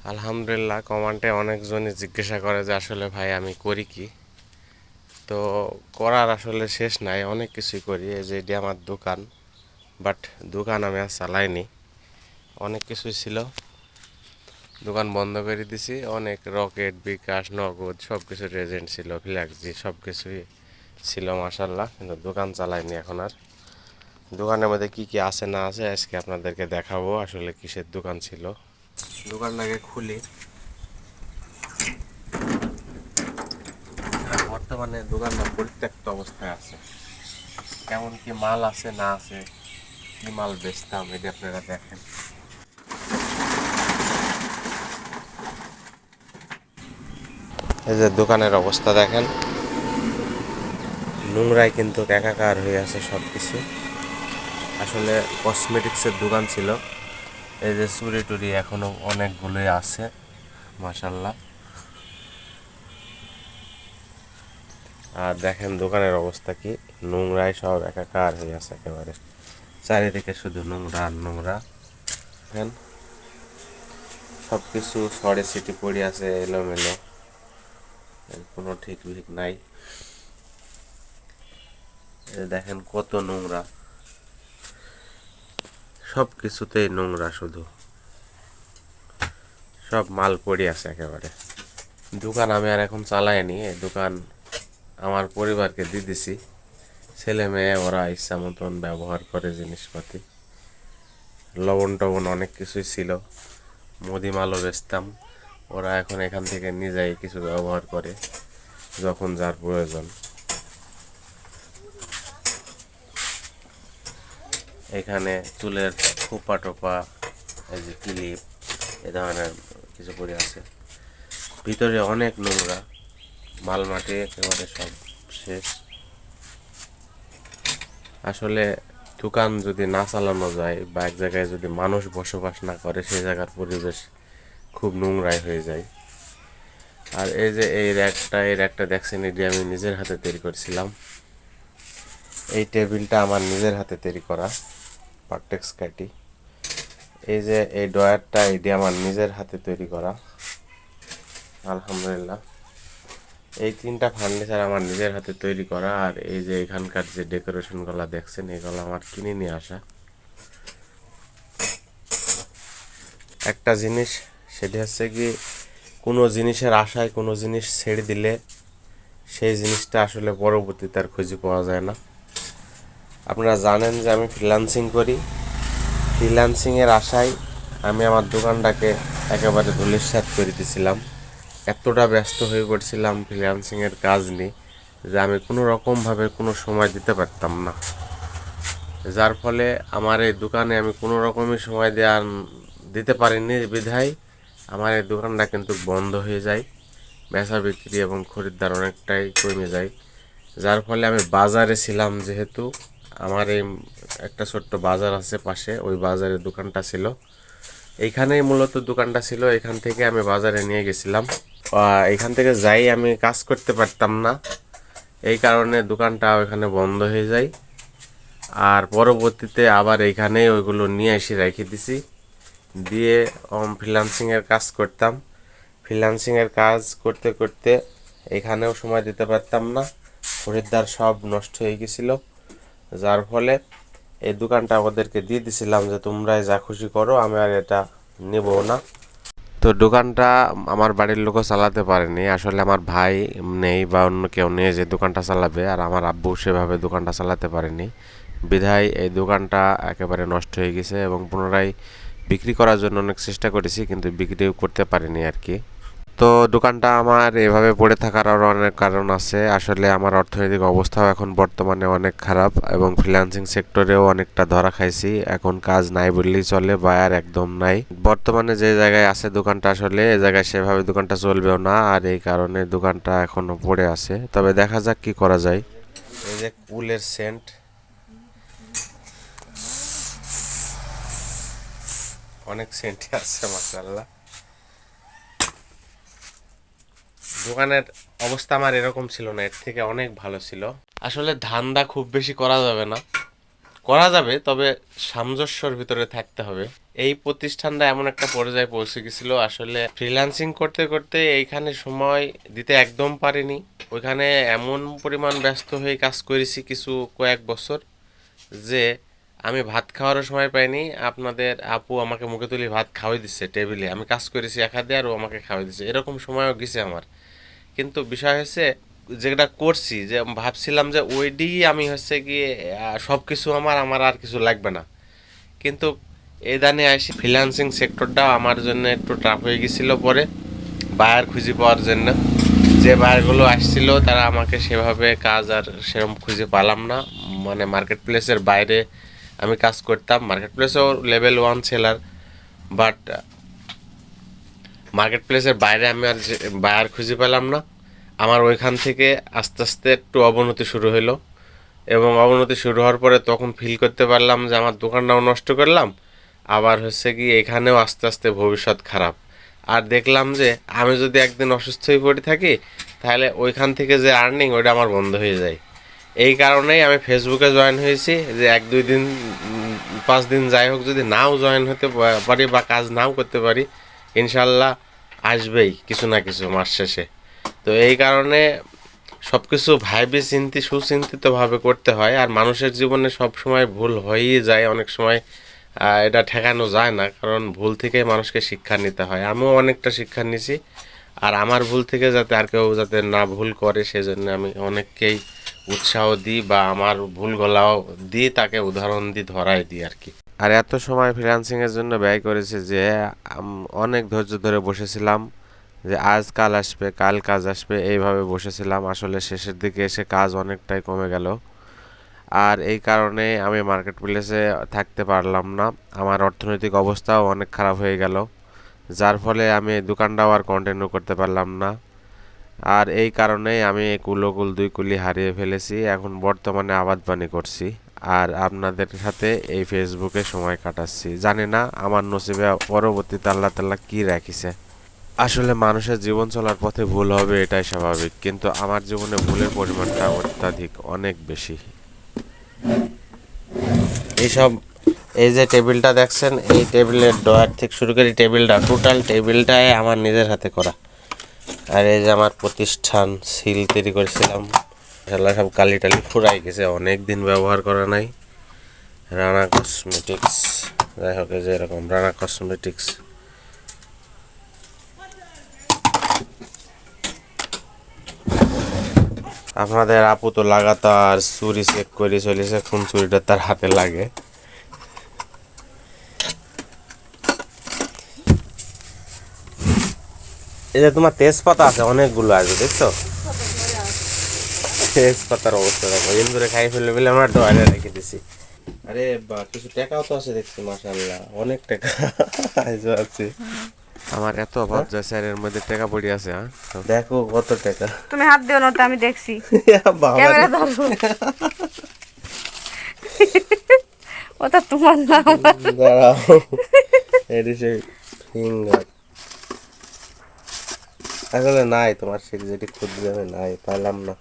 আলহামদুলিল্লাহ। কমেন্টে অনেকজনই জিজ্ঞাসা করে যে আসলে ভাই আমি করি কি। তো করার আসলে শেষ নাই, অনেক কিছুই করি। এই যে এটি আমার দোকান, বাট দোকান আমি আর চালাইনি। অনেক কিছুই ছিল, দোকান বন্ধ করে দিছি। অনেক রকেট, বিকাশ, নগদ সব কিছুর এজেন্ট ছিল, ফ্ল্যাক্সি সব কিছুই ছিল মাশাল্লাহ, কিন্তু দোকান চালাইনি এখন আর। দোকানের মধ্যে কি কি আছে না আছে আজকে আপনাদেরকে দেখাবো, আসলে কিসের দোকান ছিল। দোকানটাকে খুলি। বর্তমানে দোকানটা পরিত্যক্ত অবস্থায় আছে। কেমন কি মাল আছে না আছে, কি মাল বেচতাম এটা আপনারা দেখেন। এই যে দোকানের অবস্থা দেখেন, নোংরায় কিন্তু একাকার হয়ে আছে সব কিছু। আসলে কসমেটিক্সের দোকান ছিল। এই যে চুরি টুরি এখনো অনেকগুলোই আছে মাশাল্লাহ। আর দেখেন দোকানের অবস্থা কি, নোংরায় সব একাকার হয়ে আছে একেবারে, চারিদিকে শুধু নোংরা আর নোংরা। দেখেন সব কিছু সরে সিটি পড়ে আছে এলোমেলো, এর কোনো ঠিক ঠিক নাই। দেখেন কত নোংরা, সব কিছুতেই নোংরা, শুধু সব মাল পড়ে আছে একেবারে। দোকান আমি আর এখন চালাইনি, এই দোকান আমার পরিবারকে দিয়ে দিছি। ছেলে মেয়ে ওরা ইচ্ছা মতন ব্যবহার করে জিনিসপাতি। লবণ টবণ অনেক কিছুই ছিল, মুদি মালও বেচতাম। ওরা এখন এখান থেকে নিজেই কিছু ব্যবহার করে যখন যার প্রয়োজন। এখানে চুলের খোপা টোপা, এই যে ক্লিপ, এ ধরনের কিছু পড়ে আছে। ভিতরে অনেক নোংরা, মাল মাটি একেবারে সব শেষ। আসলে দোকান যদি না চালানো যায় বা এক জায়গায় যদি মানুষ বসবাস না করে, সেই জায়গার পরিবেশ খুব নোংরাই হয়ে যায়। আর এই যে এই র্যাকটা দেখছেন, এটি আমি নিজের হাতে তৈরি করেছিলাম। এই টেবিলটা আমার নিজের হাতে তৈরি করা, পার্টেক্স কাটি। এই যে এই ড্রয়ারটা, এটি আমার নিজের হাতে তৈরি করা আলহামদুলিল্লাহ। এই তিনটা ফার্নিচার আমার নিজের হাতে তৈরি করা। আর এই যে এখানকার যে ডেকোরেশনগুলো দেখছেন, এগুলো আমার কিনে নিয়ে আসা। একটা জিনিস, সেটি হচ্ছে কি, কোনো জিনিসের আশায় কোনো জিনিস ছেড়ে দিলে সেই জিনিসটা আসলে পরবর্তীতে আর খুঁজে পাওয়া যায় না। আপনারা জানেন যে আমি ফ্রিল্যান্সিং করি। ফ্রিল্যান্সিংয়ের আশায় আমি আমার দোকানটাকে একেবারে ধূলিসাৎ করে দিয়েছিলাম। এতটা ব্যস্ত হয়ে পড়ছিলাম ফ্রিল্যান্সিংয়ের কাজ নিয়ে যে আমি কোনো রকমভাবে কোনো সময় দিতে পারতাম না। যার ফলে আমার এই দোকানে আমি কোনো রকমই সময় দিতে পারিনি, বিধায় আমার এই দোকানটা কিন্তু বন্ধ হয়ে যায়। বেচা বিক্রি এবং খরিদ্দার অনেকটাই কমে যায়। যার ফলে আমি বাজারে ছিলাম, যেহেতু আমার এই একটা ছোট্ট বাজার আছে পাশে, ওই বাজারে দোকানটা ছিল। এইখানেই মূলত দোকানটা ছিল, এখান থেকে আমি বাজারে নিয়ে গেছিলাম। এখান থেকে যাই আমি কাজ করতে পারতাম না, এই কারণে দোকানটা ওইখানে বন্ধ হয়ে যায়। আর পরবর্তীতে আবার এইখানেই ওইগুলো নিয়ে এসে রেখে দিছি, দিয়ে ফ্রিল্যান্সিংয়ের কাজ করতাম। ফ্রিল্যান্সিংয়ের কাজ করতে করতে এখানেও সময় দিতে পারতাম না, খরিদ্দার সব নষ্ট হয়ে গেছিলো। যার ফলে এই দোকানটা আমাদেরকে দিয়ে দিছিলাম যে তোমরাই যা খুশি করো, আমি আর এটা নেব না। তো দোকানটা আমার বাড়ির লোকও চালাতে পারেনি। আসলে আমার ভাই নেই বা অন্য কেউ নেই যে দোকানটা চালাবে, আর আমার আব্বু সেভাবে দোকানটা চালাতে পারেনি, বিধায় এই দোকানটা একেবারে নষ্ট হয়ে গেছে। এবং পুনরায় বিক্রি করার জন্য অনেক চেষ্টা করেছি, কিন্তু বিক্রিও করতে পারিনি আর কি। তো দোকানটা আমার এভাবে পড়ে থাকার আরও অনেক কারণ আছে। আসলে আমার অর্থনৈতিক অবস্থাও এখন বর্তমানে অনেক খারাপ, এবং ফ্রিল্যান্সিং সেক্টরেও অনেকটা ধরা খাইছি। এখন কাজ নাই বললেই চলে, বায়ার একদম নাই। বর্তমানে যে জায়গায় আছে দোকানটা, আসলে এই জায়গায় সেভাবে দোকানটা চলবেও না, আর এই কারণে দোকানটা এখনো পড়ে আছে। তবে দেখা যাক কি করা যায়। এই যে কুলের সেন্ট, অনেক সেন্ট আছে মাশাআল্লাহ। দোকানের অবস্থা আমার এরকম ছিল না, এর থেকে অনেক ভালো ছিল। আসলে ধান্দা খুব বেশি করা যাবে না, করা যাবে তবে সামঞ্জস্যর ভিতরে থাকতে হবে। এই প্রতিষ্ঠানটা এমন একটা পর্যায়ে পৌঁছে গেছিল, আসলে ফ্রিল্যান্সিং করতে করতে এইখানে সময় দিতে একদম পারিনি। ওইখানে এমন পরিমাণ ব্যস্ত হয়ে কাজ করেছি কিছু কয়েক বছর যে আমি ভাত খাওয়ারও সময় পাইনি। আপনাদের আপু আমাকে মুখে তুলি ভাত খাওয়াই দিচ্ছে টেবিলে, আমি কাজ করেছি এক হাতে আর ও আমাকে খাওয়াই দিচ্ছে, এরকম সময়ও গেছে আমার। কিন্তু বিষয় হচ্ছে যেটা করছি, যে ভাবছিলাম যে ওইডি আমি হচ্ছে গিয়ে সব কিছু আমার আমার আর কিছু লাগবে না, কিন্তু এদানে আসি ফ্রিল্যান্সিং সেক্টরটা আমার জন্য একটু টাফ হয়ে গেছিলো। পরে বায়ার খুঁজে পাওয়ার জন্য যে বায়ারগুলো আসছিল তারা আমাকে সেভাবে কাজ আর সেরকম খুঁজে পেলাম না। মানে মার্কেট প্লেসের বাইরে আমি কাজ করতাম, মার্কেট প্লেসেও লেভেল 1 সেলার, বাট মার্কেট প্লেসের বাইরে আমি আর বায়ার খুঁজে পেলাম না। আমার ওইখান থেকে আস্তে আস্তে একটু অবনতি শুরু হলো, এবং অবনতি শুরু হওয়ার পরে তখন ফিল করতে পারলাম যে আমার দোকানটাও নষ্ট করলাম, আবার হচ্ছে কি এখানেও আস্তে আস্তে ভবিষ্যৎ খারাপ। আর দেখলাম যে আমি যদি একদিন অসুস্থ হয়ে পড়ে থাকি তাহলে ওইখান থেকে যে আর্নিং ওইটা আমার বন্ধ হয়ে যায়। এই কারণেই আমি ফেসবুকে জয়েন হয়েছি, যে 1-2 দিন 5 দিন যাই হোক যদি নাও জয়েন হতে পারি বা কাজ নাও করতে পারি, ইনশাল্লাহ আসবেই কিছু না কিছু মাস শেষে। তো এই কারণে সব কিছু ভাইবে চিন্তি সুচিন্তিতভাবে করতে হয়। আর মানুষের জীবনে সব সময় ভুল হয়েই যায়, অনেক সময় এটা ঠেকানো যায় না, কারণ ভুল থেকে মানুষকে শিক্ষা নিতে হয়। আমিও অনেকটা শিক্ষা নিছি, আর আমার ভুল থেকে যাতে আর কেউ যাতে না ভুল করে সেজন্য আমি অনেককেই উৎসাহ দিই বা আমার ভুলগুলাও দিই, তাকে উদাহরণ দিই, ধরাই দিই আর কি। আর এত সময় ফ্রিল্যান্সিংয়ের জন্য ব্যয় করেছে যে অনেক ধৈর্য ধরে বসেছিলাম যে আজ কাল আসবে, কাল কাজ আসবে, এইভাবে বসেছিলাম। আসলে শেষের দিকে এসে কাজ অনেকটাই কমে গেল, আর এই কারণে আমি মার্কেট প্লেসে থাকতে পারলাম না। আমার অর্থনৈতিক অবস্থাও অনেক খারাপ হয়ে গেল, যার ফলে আমি দোকানটাও আর কন্টিনিউ করতে পারলাম না। আর এই কারণেই আমি কুলোকুল 2 কুলি হারিয়ে ফেলেছি। এখন বর্তমানে আবাদ পানি করছি আর আপনাদের সাথে এই ফেসবুকে সময় কাটাচ্ছি। জানি না আমার নসিবে পরবর্তীতে আল্লাহ তাআলা কি রাখিছে। আসলে মানুষের জীবন চলার পথে ভুল হবে, এটাই স্বাভাবিক, কিন্তু আমার জীবনে ভুলের পরিমাণটা অত্যাধিক, অনেক বেশি। এইসব এই যে টেবিলটা দেখছেন, এই টেবিলের ডয়ার থেকে শুরু করে টেবিলটা, টোটাল টেবিলটাই আমার নিজের হাতে করা। আর এই যে আমার প্রতিষ্ঠান সিল তৈরি করেছিলাম, সেগুলো সব কালি টালি ফুরাই গেছে, অনেক দিন ব্যবহার করা নাই। রানা কসমেটিক্স, যাই হোক এই যে এরকম রানা কসমেটিক্স। আপনাদের আপু তো লাগাতার চুরি চেক করে চলেছে, কোন চুরিটা তার হাতে লাগে। এই যে তোমার তেজপাতা আছে অনেকগুলো, আছে দেখছো? তেজপাতার অবস্থা দেখো, ইন্দুরে খাই ফেলে বলে আমরা ডয়ারে রেখে দিছি। আরে বা কিছু টাকাও তো আছে দেখছি, মাশাআল্লাহ অনেক টাকা আছে। আমার এত অভাব যে স্যারের মধ্যে টাকা পড়ে আছে। হ্যাঁ দেখো কত টাকা। তুমি হাত দিও না, তো আমি দেখছি। বাবা ক্যামেরা ধরো। ওটা তোমার না। দাঁড়াও, এটি সেই ফিঙ্গার আসলে নাই, তোমার সে যেটি খুঁজছি আমি নাই, পাইলাম না,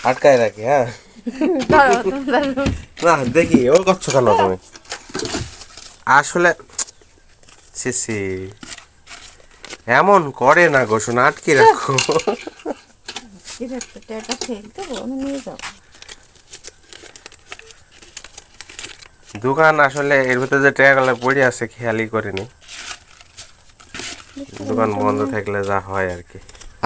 আটকায় রাখি। হ্যাঁ ধরো, তুমি ধরো। না দেখি ও করছো কেন তুমি? আসলে সিসি এমন করে না গো, শোনা আটকে রাখো। ঠিক আছে, এটা ফেলতে আমি নিয়ে যাবো। দোকান আসলে এর ভিতরে যে টাকাগুলো পড়ে আছে খেয়ালই করিনি, দোকান বন্ধ থাকলে যা হয় আর কি।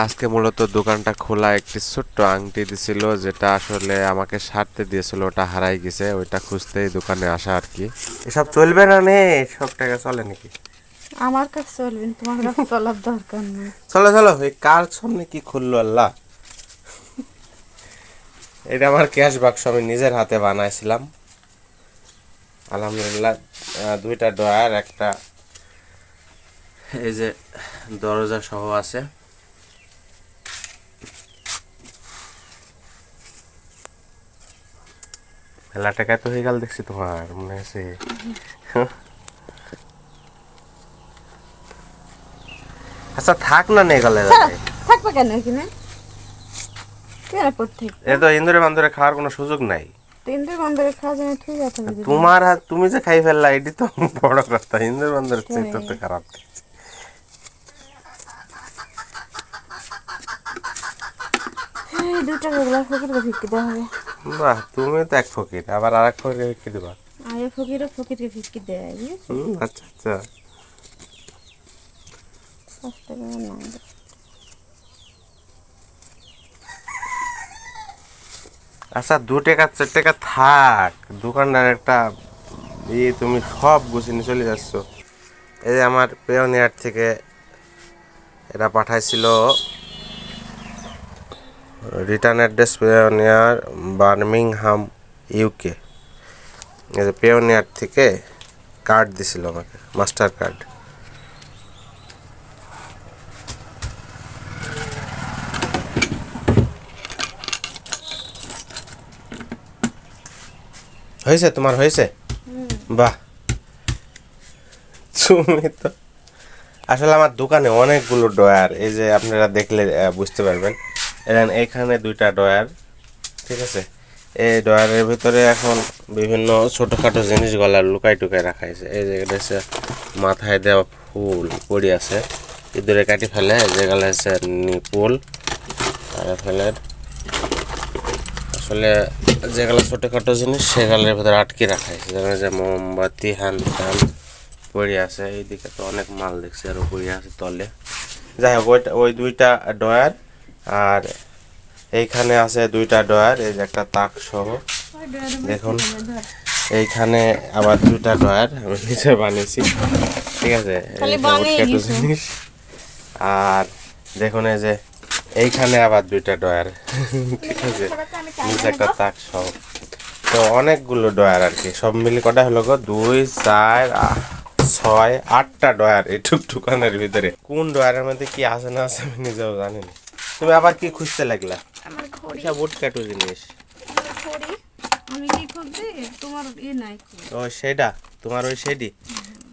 আজকে মূলত দোকানটা খোলা, একটি ছোট্ট আংটি দিছিল যেটা আসলে আমাকে সারতে দিয়েছিল, ওটা হারাই গেছে, ওইটা খুঁজতেই দোকানে আসা আর কি। এসব চলবে না নে, সব টাকা চলে নাকি? আমার কাছে চলবে না, তোমার কাছে চলার দরকার নেই। চলো চলো, এই কার সামনে কি খুললো আল্লাহ। এটা আমার ক্যাশ বাক্স, আমি নিজের হাতে বানাইছিলাম আলহামদুলিল্লাহ। 2টা ডয়ার, একটা এই যে দরজা সহ আছে। মেলা টাকা তো হয়ে গেল দেখছি তোমার, মনে আছে? আচ্ছা থাক না, নে গেলে থাকবে কেন এখানে? কেন পড়তে? এ তো ইন্দুরে বান্দুরে খাওয়ার কোনো সুযোগ নাই। তিনটে বন্ধরে খাওয়া যায় তুই যত বুঝবি তোমার হাত তুমি যে খাই ফেললা এটি তো বড় কথা, ইন্দুর বান্দর চেয়ে তো খারাপ। এই 2 টাকা গুলা ফকিরকে ভিক্ষি দেওয়া হবে। বাহ, তুমি তো এক ফকির, আবার আর এক ফকির কি দেবা? আরে ফকিরকে ভিক্ষি দেয় বুঝেছো? আচ্ছা আচ্ছা। 5 টাকা না আচ্ছা 2 টাকা 4 টাকা থাক, দোকানদার একটা তুমি সব গুছিয়ে নিয়ে চলে যাচ্ছ। এই যে আমার পেওনিয়ার থেকে এরা পাঠাইছিল return address, Payoneer Birmingham UK. এই যে পেওনিয়ার থেকে কার্ড দিছিল আমাকে, মাস্টার কার্ড। হয়েছে তোমার, হয়েছে? বাহ, তুমি তো আসলে আমার দোকানে অনেকগুলো ড্রয়ার, এই যে আপনারা দেখলে বুঝতে পারবেন। এইখানে 2টা ড্রয়ার, ঠিক আছে। এই ড্রয়ারের ভিতরে এখন বিভিন্ন ছোটোখাটো জিনিস গলার লুকাই টুকাই রাখা হয়েছে। এই যে এটা হচ্ছে মাথায় দেওয়া ফুল পড়ে আছে, ইঁদুরে কাটি ফেলে, যেগুলো হচ্ছে নিপুল আর ফেলে। আসলে যেগুলো ছোটোখাটো জিনিস সেগুলোর ভিতরে আটকে রাখা হয়েছে, যেমন যে মোমবাতি হ্যান ত্যান পড়ে আছে। এইদিকে তো অনেক মাল দেখছি আরও পড়ে আছে তলে। যাই হোক, ওই 2টা ড্রয়ার, আর এইখানে আছে 2টা ড্রয়ার, এই যে একটা তাক সহ দেখুন। এইখানে আবার 2টা ড্রয়ার আমি নিজে বানিয়েছি, ঠিক আছে, জিনিস। আর দেখুন এই যে এইখানে আবার 2টা ড্রয়ার, ঠিক আছে, নিচে একটা তাক সহ। তো অনেকগুলো ড্রয়ার আর কি, সব মিলে কটা হলো গো, 2 4 6 8টা ড্রয়ার এই দোকানের ভিতরে। কোন ড্রয়ারের মধ্যে কি আছে না আছে আমি নিজেও জানি না। তুমি আবার কি খুঁজতে লাগলা? আমার ঘড়ি, সব উটকাটু জিনিস। ঘড়ি আমি কি খুঁজছি তোমার নাই ও সেটা তোমার, ওই সেটি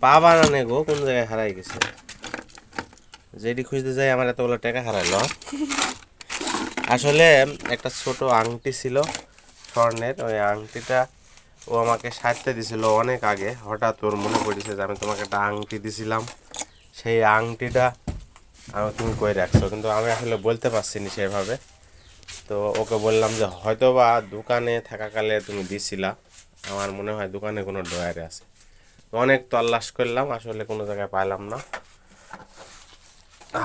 পাবা না নে গো, কোন জায়গায় হারাই গেছে? যেটি খুঁজতে যাই আমার এতগুলো টাকা হারাইলো। আসলে একটা ছোট আংটি ছিল স্বর্ণের, ওই আংটিটা ও আমাকে সাজতে দিছিল অনেক আগে। হঠাৎ ওর মনে পড়েছে যে আমি তোমাকে একটা আংটি দিছিলাম, সেই আংটিটা তুমি কই রাখছো, কিন্তু আমি আসলে বলতে পারছি না সেভাবে। তো ওকে বললাম যে হয়তো বা দোকানে থাকাকালে তুমি দিছিলা, আমার মনে হয় দোকানে কোনো ড্রয়ারে আছে। অনেক তল্লাশ করলাম, আসলে কোনো জায়গায় পাইলাম না,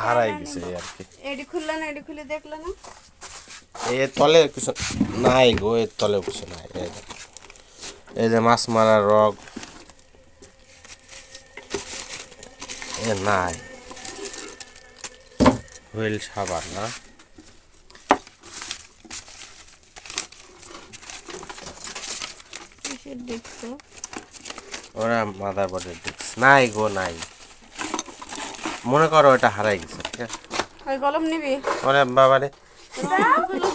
হারাই গেছে এই আর কি। এডি খুললা না, এডি খুলে দেখলা না? এর তলে কিছু নাই গো, এর তলে কিছু নাই। এই যে মাছ মারার রগ এ নাই, হুইল সাবান না, কিসের দেখছো? ওরা মাদার বোর্ডের ডিস্ক নাই গো, নাই। মনে করো এটা হারাই গেছে, ঠিক আছে। ওই কলম নিবি? ওরে বাবারে,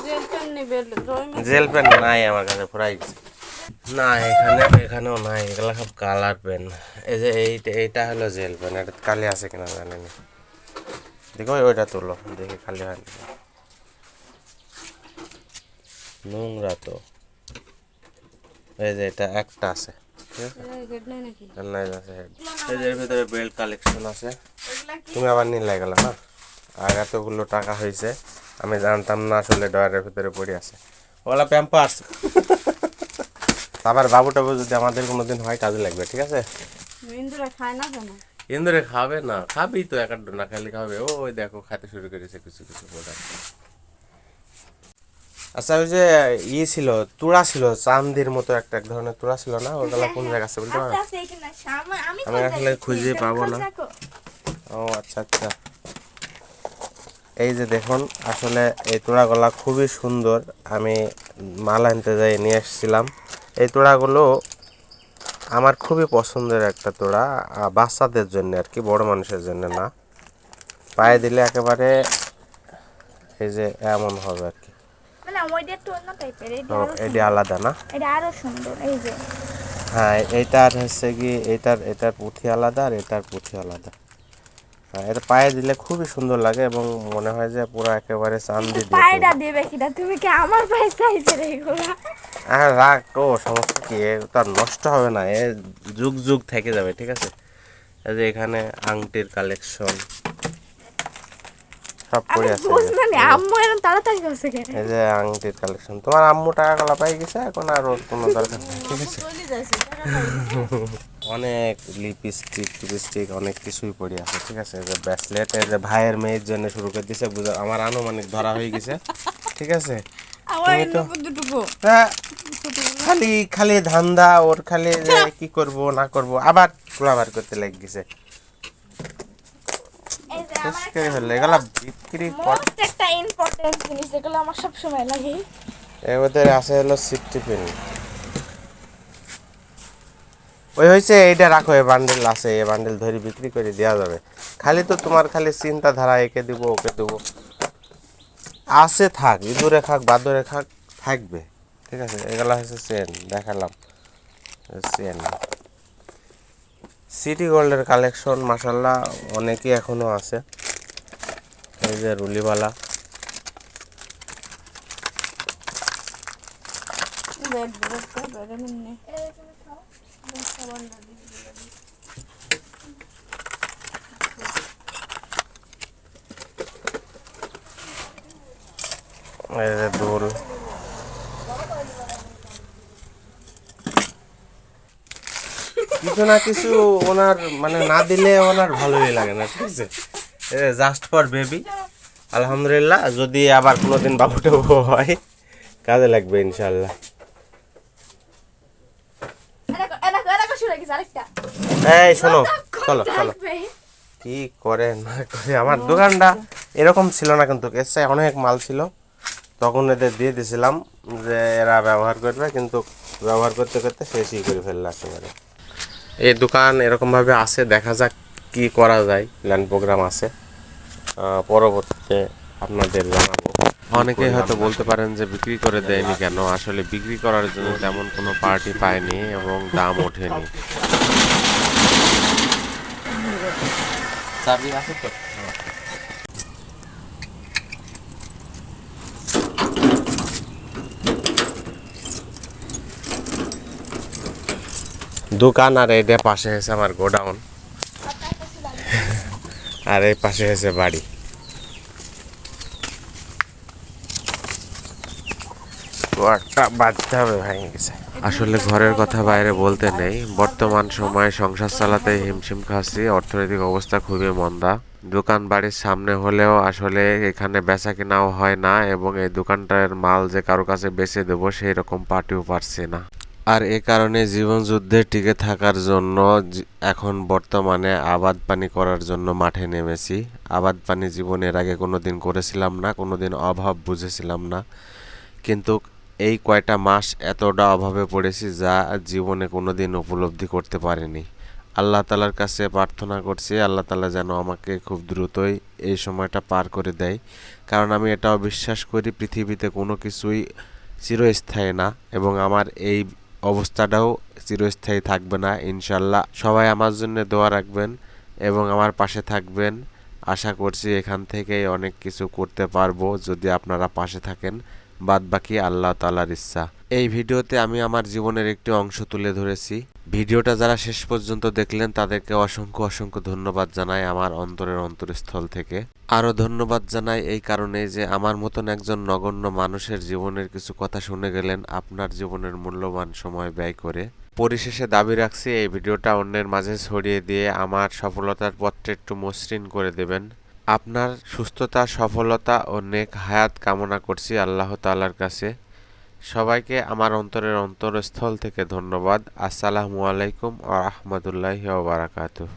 জেল পেন নিবে, ড্রয়িং জেল পেন নাই আমার কাছে, ফুরাই গেছে। না এখানেও নাই, এগুলা সব কালার পেন। এই যে এইটা হলো জেল পেন, এটা কালি আছে কিনা জানি না। দেখো ওইটা তুলো, দেখি খালি হয় না, নোংরা তো। এই যে এটা একটা আছে, ঠিক আছে, গেট নাই নাকি? নাই আছে হেড। এই যে এর ভিতরে বেল্ট কালেকশন আছে। তুমি আবার নিয়ে গেল না, আর এতগুলো টাকা হয়েছে আমি জানতাম না আসলে ডয়ারের ভিতরে পড়ে আছে। ওগুলা প্যাম্পার্স। আবার বাবু টাবু যদি আমাদের কোনোদিন হয় কাজে লাগবে, ঠিক আছে। ইন্দুরা খায় না কেন? ইন্দুরে খাবে না, খাবেই তো, এক না খাইলে খাবে। ওই দেখো খাতে শুরু করেছে কিছু কিছু প্রোডাক্ট। আচ্ছা ওই যে ছিল, তুড়া ছিল, চান্দির মতো একটা এক ধরনের তুড়া ছিল না, ওগুলা কোন জায়গা আছে বলতে পারো? আমি আসলে খুঁজে পাবো না। ও আচ্ছা আচ্ছা। এই যে দেখুন, আসলে এই তোড়াগুলা খুবই সুন্দর, আমি মাল আনতে যাই নিয়ে এসেছিলাম। এই তোড়াগুলো আমার খুবই পছন্দের একটা তোড়া, বাচ্চাদের জন্য আর কি, বড় মানুষের জন্য না। পায়ে দিলে একেবারে এই যে এমন হবে আর কি। মানে ওইটা একটু অন্য টাইপের, এটা আলাদা না? এটা আরো সুন্দর। এই যে হ্যাঁ, এইটার হচ্ছে কি, এটার পুঁথি আলাদা আর এটার পুঁথি আলাদা। এটা পায়ে দিলে খুবই সুন্দর লাগে এবং মনে হয় যে পুরো একেবারে চান্দি দিয়ে পায়টা তৈরি। দেবে কিনা তুমি কি আমার পায়ে চাইছে এগুলো? আর রাখ ও সমস্যা কি, এ তো আর নষ্ট হবে না, এ যুগ যুগ থেকে যাবে, ঠিক আছে। এই যে এখানে আংটির কালেকশন সব আমি পড়ে আছে। বুঝ মানে আম্মু এরকম তাড়াতাড়ি করছে কেন? এই যে আংটির কালেকশন, তোমার আম্মু টাকা কলা পাই গেছে, এখন আর ওর কোনো দরকার নেই, ঠিক আছে। অনেক লিপস্টিক টিপস্টিক অনেক কিছুই পড়ে আছে, ঠিক আছে। এই যে ব্রেসলেট, এই যে ভাইয়ের মেয়ের জন্য শুরু করে দিছে, বুঝা আমার আনুমানিক ধরা হয়ে গেছে, ঠিক আছে। আমার তুমি তো দুটুকু হ্যাঁ, খালি খালি ধান্দা ওর, খালি যে কি করব না করব, আবার আবার করতে লেগে গেছে। এই যে শেষ আমার করে ফেললে এগুলা বিক্রি কর। মোস্ট একটা ইম্পর্টেন্ট জিনিস যেগুলো আমার সব সময় লাগে। এর মধ্যে আছে হলো সিফটি পিন। ওই হয়েছে, এইটা রাখো, এই বান্ডেল আছে, এই বান্ডেল ধরে বিক্রি করে দেওয়া যাবে। খালি তো তোমার খালি চিন্তাধারা, একে দিব ওকে দিব, আছে থাক, ইঁদুরে খাক বাদরে খাক, থাকবে, ঠিক আছে। এগুলা হচ্ছে চেন, দেখালাম চেন। সিটি গোল্ডের কালেকশন মাশাল্লাহ অনেকই এখনো আছে। এই যে রুলিওয়ালা, এই যে দুল, কিছু না কিছু ওনার মানে না দিলে ওনার ভালোই লাগে না, ঠিক আছে। জাস্ট ফর বেবি, আলহামদুলিল্লাহ। যদি আবার কোনোদিন বাবুটাও হয় কাজে লাগবে ইনশাল্লাহ। এই শোনো, চলো চলো, কি করে না করে আমার দোকানটা এরকম ছিল না, কিন্তু এর চেয়ে অনেক মাল ছিল, তখন এদের দিয়ে দিয়েছিলাম যে এরা ব্যবহার করবে, কিন্তু ব্যবহার করতে করতে শেষই করে ফেললো একেবারে। এই দোকান এরকমভাবে আছে, দেখা যাক কি করা যায়, প্ল্যান প্রোগ্রাম আছে, পরবর্তীতে আপনাদের জানাবো। অনেকেই হয়তো বলতে পারেন যে বিক্রি করে দেয়নি কেন, আসলে বিক্রি করার জন্য তেমন কোনো পার্টি পায়নি এবং দাম ওঠেনি। চাবি আছে তো? দোকান আর এটা পাশে হয়েছে আমার গোডাউন, আর এই পাশে হয়েছে বাড়ি। বাঁধতে হবে, ভেঙে গেছে। আসলে ঘরের কথা বাইরে বলতে নেই, বর্তমান সময়ে সংসার চালাতে হিমশিম খাচ্ছি, অর্থনৈতিক অবস্থা খুবই মন্দা। দোকান বাড়ির সামনে হলেও আসলে এখানে বেচা কেনাও হয় না, এবং এই দোকানটার মাল যে কারো কাছে বেচে দেবো সেই রকম পার্টিও পারছি না। আর এ কারণে জীবন যুদ্ধে টিকে থাকার জন্য এখন বর্তমানে আবাদ পানি করার জন্য মাঠে নেমেছি। আবাদ পানি জীবনের আগে কোনোদিন করেছিলাম না, কোনোদিন অভাব বুঝেছিলাম না, কিন্তু এই কয়টা মাস এতটা অভাবে পড়েছি যা জীবনে কোনোদিন উপলব্ধি করতে পারিনি। আল্লাহ তালার কাছে প্রার্থনা করছি, আল্লাহ তালা যেন আমাকে খুব দ্রুতই এই সময়টা পার করে দেয়, কারণ আমি এটাও বিশ্বাস করি পৃথিবীতে কোনো কিছুই চিরস্থায়ী না, এবং আমার এই অবস্থাটাও চিরস্থায়ী থাকবে না ইনশাল্লাহ। সবাই আমার জন্য দোয়া রাখবেন এবং আমার পাশে থাকবেন। আশা করছি এখান থেকেই অনেক কিছু করতে পারবো যদি আপনারা পাশে থাকেন, বাদ বাকি আল্লাহ তাআলার ইচ্ছা। এই ভিডিওতে আমি আমার জীবনের একটি অংশ তুলে ধরেছি। ভিডিওটা যারা শেষ পর্যন্ত দেখলেন তাদেরকে অসংখ্য অসংখ্য ধন্যবাদ জানাই আমার অন্তরের অন্তরস্থল থেকে। আরও ধন্যবাদ জানাই এই কারণে যে আমার মতন একজন নগণ্য মানুষের জীবনের কিছু কথা শুনে গেলেন আপনার জীবনের মূল্যবান সময় ব্যয় করে। পরিশেষে দাবি রাখছি এই ভিডিওটা অন্যের মাঝে ছড়িয়ে দিয়ে আমার সফলতার পথটা একটু মসৃণ করে দেবেন। আপনার সুস্থতা, সফলতা ও নেক হায়াত কামনা করছি আল্লাহ তাআলার কাছে। সবাইকে আমার অন্তরের অন্তরস্থল থেকে ধন্যবাদ। আসসালামু আলাইকুম ওয়া রাহমাতুল্লাহি ওয়া বারাকাতুহু।